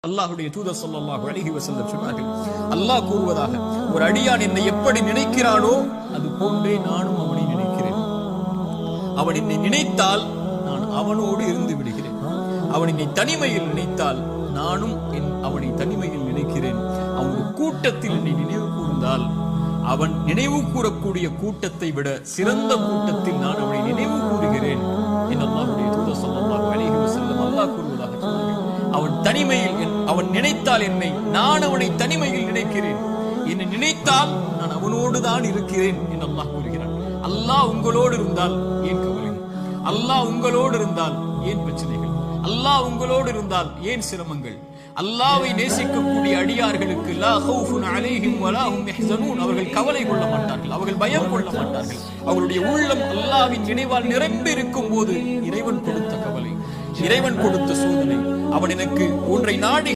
அல்லாஹ்வுடைய தூதர் ஸல்லல்லாஹு அலைஹி வஸல்லம் சொன்னார்கள், அல்லாஹ் கூறுவதாக, ஒரு அடியான் என்னை எப்படி நினைக்கிறானோ அது போன்றே நானும் அவனை நினைக்கிறேன். அவன் என்னை நினைத்தால் நான் அவனோடு இருந்து விடுகிறேன். அவன் என்னை தனிமையில் நினைத்தால் நானும் அவனை தனிமையில் நினைக்கிறேன். அவனுடைய கூட்டத்தில் என்னை நினைவு கூர்ந்தால் அவன் நினைவு கூறக்கூடிய கூட்டத்தை விட சிறந்த கூட்டத்தில் நான் அவனை நினைவு கூறுகிறேன் என்று அல்லாஹ்வுடைய தூதர் ஸல்லல்லாஹு அலைஹி வஸல்லம் அல்லாஹ் கூறுவதாக சொன்னார்கள். அவன் தனிமையில் அவன் நினைத்தால் என்னை, நான் அவனை தனிமையில் நினைக்கிறேன். என்னை நினைத்தால் நான் அவனோடு தான் இருக்கிறேன் என்று அல்லாஹ் கூறுகிறான். அல்லாஹ் உங்களோடு இருந்தால் ஏன் கவலை? அல்லாஹ் உங்களோடு இருந்தால் ஏன் பிரச்சனைகள்? அல்லாஹ் உங்களோடு இருந்தால் ஏன் சிரமங்கள்? அல்லாஹ்வை நேசிக்கக்கூடிய அடியார்களுக்கு லா ஹவுஃபுன் அலைஹிம் வலா ஹும் யஹ்ஸனூன், அவர்கள் கவலை கொள்ள மாட்டார்கள், அவர்கள் பயம் கொள்ள மாட்டார்கள். அவர்களுடைய உள்ளம் அல்லாஹ்வின் நினைவால் நிரம்பி இருக்கும் போது இறைவன் கொடுத்த கவலை, இறைவன் கொடுத்த சோதனை, அவன் எனக்கு ஒன்றை நாடி